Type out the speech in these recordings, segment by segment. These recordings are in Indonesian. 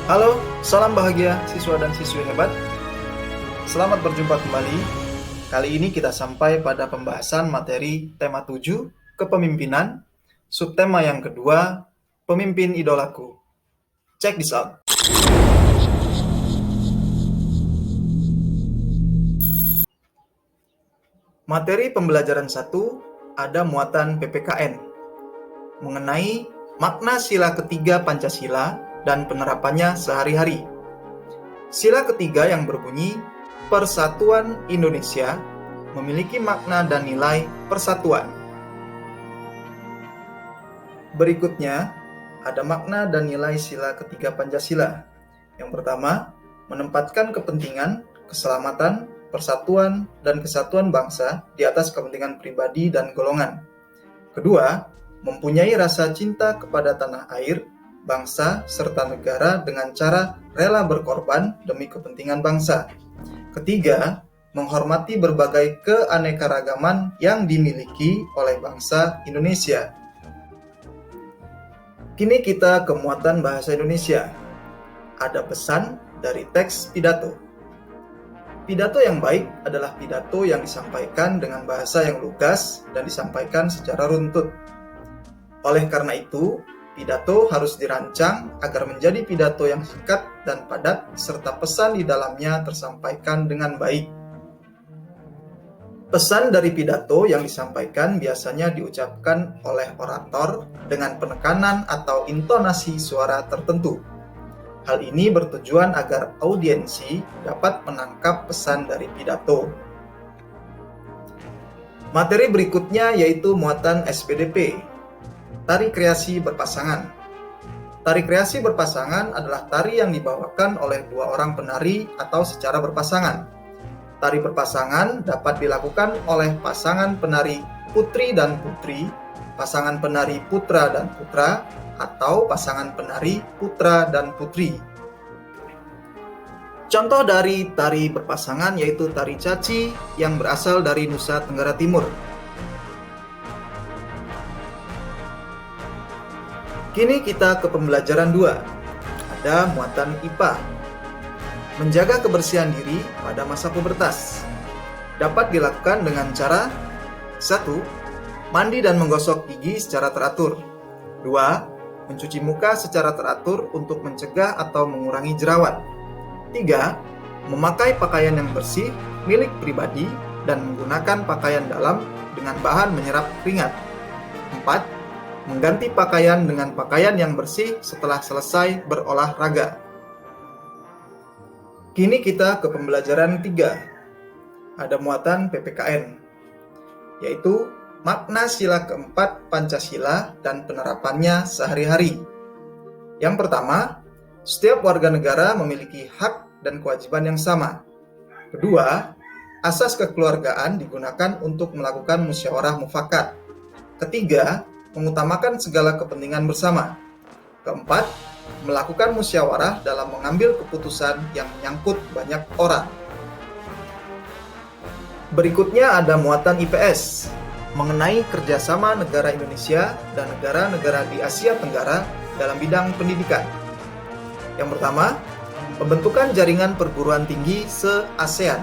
Halo, salam bahagia siswa dan siswi hebat. Selamat berjumpa kembali. Kali ini kita sampai pada pembahasan materi tema 7, kepemimpinan, subtema yang kedua, pemimpin idolaku. Check this out. Materi pembelajaran 1 ada muatan PPKN mengenai makna sila ketiga Pancasila dan penerapannya sehari-hari. Sila ketiga yang berbunyi Persatuan Indonesia memiliki makna dan nilai persatuan. Berikutnya ada makna dan nilai sila ketiga Pancasila. Yang pertama, menempatkan kepentingan, keselamatan, persatuan, dan kesatuan bangsa di atas kepentingan pribadi dan golongan. Kedua, mempunyai rasa cinta kepada tanah air, bangsa, serta negara dengan cara rela berkorban demi kepentingan bangsa. Ketiga, menghormati berbagai keanekaragaman yang dimiliki oleh bangsa Indonesia. Kini kita ke muatan bahasa Indonesia. Ada pesan dari teks pidato. Pidato yang baik adalah pidato yang disampaikan dengan bahasa yang lugas dan disampaikan secara runtut. Oleh karena itu, pidato harus dirancang agar menjadi pidato yang singkat dan padat serta pesan di dalamnya tersampaikan dengan baik. Pesan dari pidato yang disampaikan biasanya diucapkan oleh orator dengan penekanan atau intonasi suara tertentu. Hal ini bertujuan agar audiensi dapat menangkap pesan dari pidato. Materi berikutnya yaitu muatan SPDP. Tari kreasi berpasangan. Tari kreasi berpasangan adalah tari yang dibawakan oleh dua orang penari atau secara berpasangan. Tari berpasangan dapat dilakukan oleh pasangan penari putri dan putri, pasangan penari putra dan putra, atau pasangan penari putra dan putri. Contoh dari tari berpasangan yaitu tari caci yang berasal dari Nusa Tenggara Timur. Kini kita ke pembelajaran 2. Ada muatan IPA. Menjaga kebersihan diri pada masa pubertas. Dapat dilakukan dengan cara 1. Mandi dan menggosok gigi secara teratur. 2. Mencuci muka secara teratur untuk mencegah atau mengurangi jerawat. 3. Memakai pakaian yang bersih, milik pribadi, dan menggunakan pakaian dalam dengan bahan menyerap keringat. 4. Mengganti pakaian dengan pakaian yang bersih setelah selesai berolahraga. Kini kita ke pembelajaran 3. Ada muatan PPKN, yaitu makna sila keempat Pancasila dan penerapannya sehari-hari. Yang pertama, setiap warga negara memiliki hak dan kewajiban yang sama. Kedua, asas kekeluargaan digunakan untuk melakukan musyawarah mufakat. Ketiga, mengutamakan segala kepentingan bersama. Keempat, melakukan musyawarah dalam mengambil keputusan yang menyangkut banyak orang. Berikutnya ada muatan IPS mengenai kerjasama negara Indonesia dan negara-negara di Asia Tenggara dalam bidang pendidikan. Yang pertama, pembentukan jaringan perguruan tinggi se-ASEAN.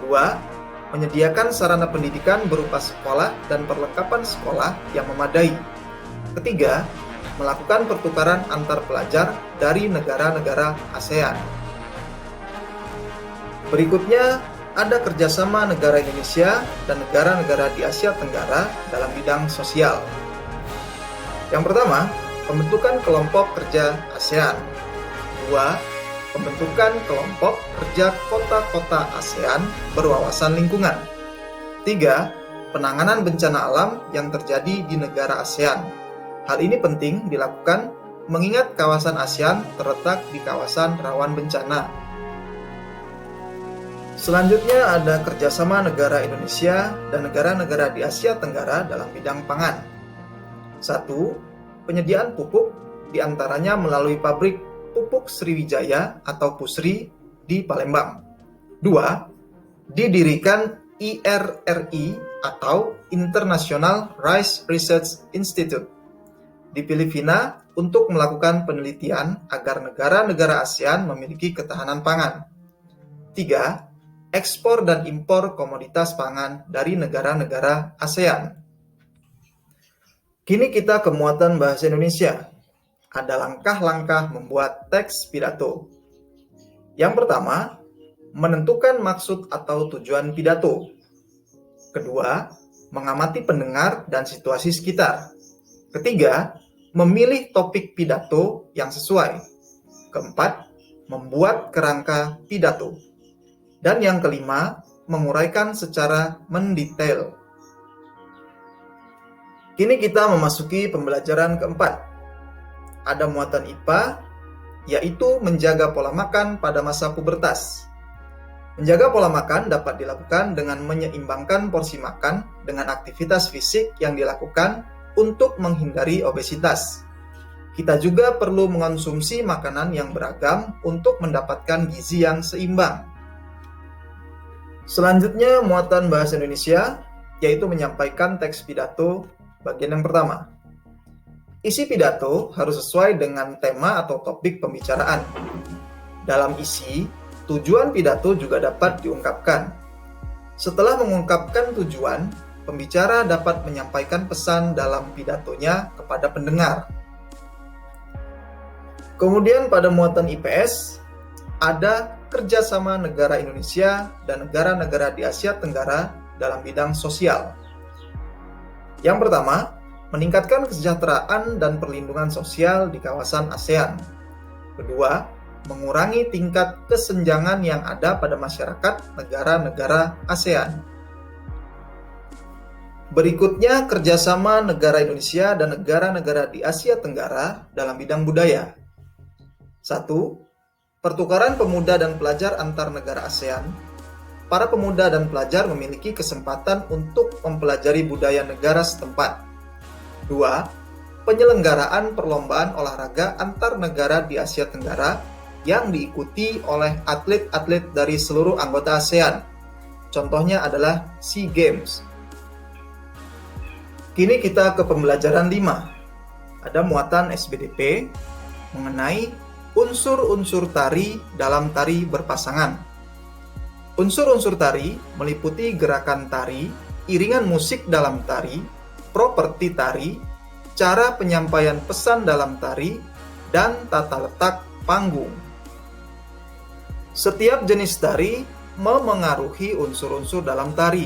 2. Menyediakan sarana pendidikan berupa sekolah dan perlengkapan sekolah yang memadai. Ketiga, melakukan pertukaran antar pelajar dari negara-negara ASEAN. Berikutnya, ada kerjasama negara Indonesia dan negara-negara di Asia Tenggara dalam bidang sosial. Yang pertama, pembentukan kelompok kerja ASEAN. 2. Pembentukan kelompok kerja kota-kota ASEAN berwawasan lingkungan. 3. Penanganan bencana alam yang terjadi di negara ASEAN. Hal ini penting dilakukan mengingat kawasan ASEAN terletak di kawasan rawan bencana. Selanjutnya ada kerjasama negara Indonesia dan negara-negara di Asia Tenggara dalam bidang pangan. 1. Penyediaan pupuk diantaranya melalui pabrik Pupuk Sriwijaya atau PUSRI di Palembang. 2. Didirikan IRRI atau International Rice Research Institute. di Filipina untuk melakukan penelitian agar negara-negara ASEAN memiliki ketahanan pangan. 3. Ekspor dan impor komoditas pangan dari negara-negara ASEAN. Kini kita ke muatan bahasa Indonesia. Ada langkah-langkah membuat teks pidato. Yang pertama, menentukan maksud atau tujuan pidato. Kedua, mengamati pendengar dan situasi sekitar. Ketiga, memilih topik pidato yang sesuai. Keempat, membuat kerangka pidato. Dan yang kelima, menguraikan secara mendetail. Kini kita memasuki pembelajaran keempat. Ada muatan IPA, yaitu menjaga pola makan pada masa pubertas. Menjaga pola makan dapat dilakukan dengan menyeimbangkan porsi makan dengan aktivitas fisik yang dilakukan untuk menghindari obesitas. Kita juga perlu mengonsumsi makanan yang beragam untuk mendapatkan gizi yang seimbang. Selanjutnya, muatan bahasa Indonesia, yaitu menyampaikan teks pidato bagian yang pertama. Isi pidato harus sesuai dengan tema atau topik pembicaraan. Dalam isi, tujuan pidato juga dapat diungkapkan. Setelah mengungkapkan tujuan, pembicara dapat menyampaikan pesan dalam pidatonya kepada pendengar. Kemudian pada muatan IPS, ada kerjasama negara Indonesia dan negara-negara di Asia Tenggara dalam bidang sosial. Yang pertama, meningkatkan kesejahteraan dan perlindungan sosial di kawasan ASEAN. Kedua, mengurangi tingkat kesenjangan yang ada pada masyarakat negara-negara ASEAN. Berikutnya, kerjasama negara Indonesia dan negara-negara di Asia Tenggara dalam bidang budaya. 1. Pertukaran pemuda dan pelajar antar negara ASEAN. Para pemuda dan pelajar memiliki kesempatan untuk mempelajari budaya negara setempat. 2. Penyelenggaraan perlombaan olahraga antar negara di Asia Tenggara yang diikuti oleh atlet-atlet dari seluruh anggota ASEAN. Contohnya adalah SEA Games. Kini kita ke pembelajaran 5. Ada muatan SBDP mengenai unsur-unsur tari dalam tari berpasangan. Unsur-unsur tari meliputi gerakan tari, iringan musik dalam tari, properti tari, cara penyampaian pesan dalam tari, dan tata letak panggung. Setiap jenis tari memengaruhi unsur-unsur dalam tari.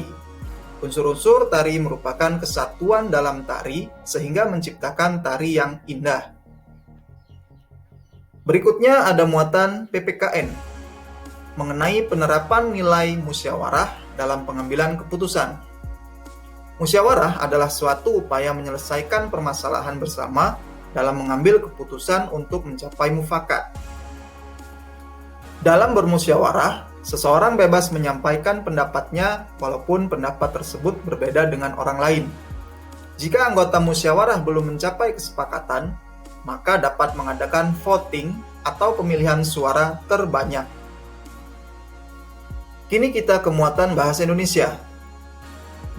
Unsur-unsur tari merupakan kesatuan dalam tari sehingga menciptakan tari yang indah. Berikutnya ada muatan PPKN mengenai penerapan nilai musyawarah dalam pengambilan keputusan. Musyawarah adalah suatu upaya menyelesaikan permasalahan bersama dalam mengambil keputusan untuk mencapai mufakat. Dalam bermusyawarah, seseorang bebas menyampaikan pendapatnya walaupun pendapat tersebut berbeda dengan orang lain. Jika anggota musyawarah belum mencapai kesepakatan, maka dapat mengadakan voting atau pemilihan suara terbanyak. Kini kita ke muatan bahasa Indonesia.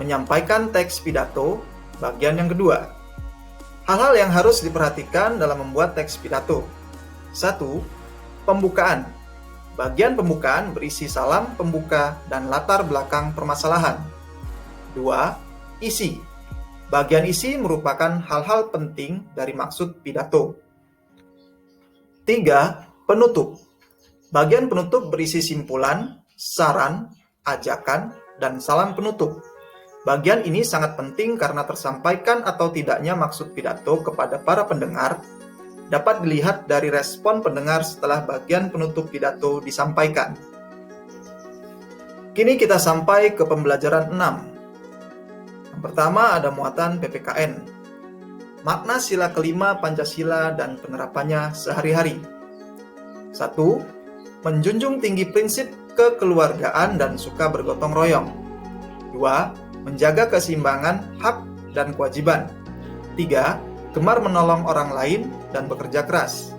Menyampaikan teks pidato, bagian yang kedua. Hal-hal yang harus diperhatikan dalam membuat teks pidato. 1. Pembukaan. Bagian pembukaan berisi salam pembuka dan latar belakang permasalahan. 2. Isi. Bagian isi merupakan hal-hal penting dari maksud pidato. 3. Penutup. Bagian penutup berisi simpulan, saran, ajakan, dan salam penutup. Bagian ini sangat penting karena tersampaikan atau tidaknya maksud pidato kepada para pendengar dapat dilihat dari respon pendengar setelah bagian penutup pidato disampaikan. Kini kita sampai ke pembelajaran 6. Yang pertama ada muatan PPKN. Makna sila kelima Pancasila dan penerapannya sehari-hari. 1. Menjunjung tinggi prinsip kekeluargaan dan suka bergotong royong. 2. Menjaga keseimbangan hak dan kewajiban. 3. Gemar menolong orang lain dan bekerja keras.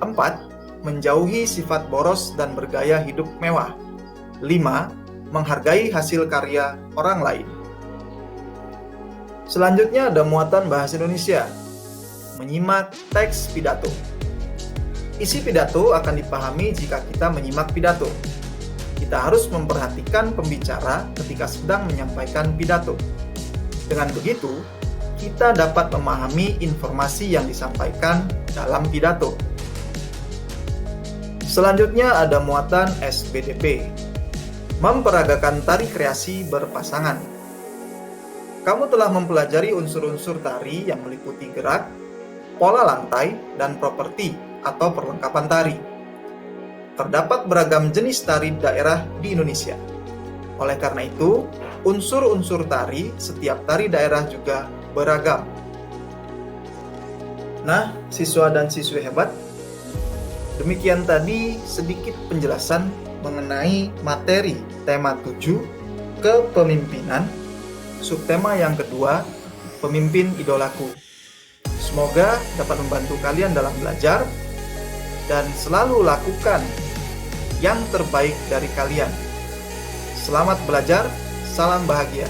4. Menjauhi sifat boros dan bergaya hidup mewah. 5. Menghargai hasil karya orang lain. Selanjutnya ada muatan bahasa Indonesia. menyimak teks pidato. Isi pidato akan dipahami jika kita menyimak pidato. Kita harus memperhatikan pembicara ketika sedang menyampaikan pidato. Dengan begitu, kita dapat memahami informasi yang disampaikan dalam pidato. Selanjutnya ada muatan SBDP, memperagakan tari kreasi berpasangan. Kamu telah mempelajari unsur-unsur tari yang meliputi gerak, pola lantai, dan properti atau perlengkapan tari. Terdapat beragam jenis tari daerah di Indonesia. Oleh karena itu, unsur-unsur tari setiap tari daerah juga beragam. Nah, siswa dan siswi hebat, demikian tadi sedikit penjelasan mengenai materi tema 7, kepemimpinan, subtema yang kedua, pemimpin idolaku. Semoga dapat membantu kalian dalam belajar dan selalu lakukan yang terbaik dari kalian. Selamat belajar, salam bahagia.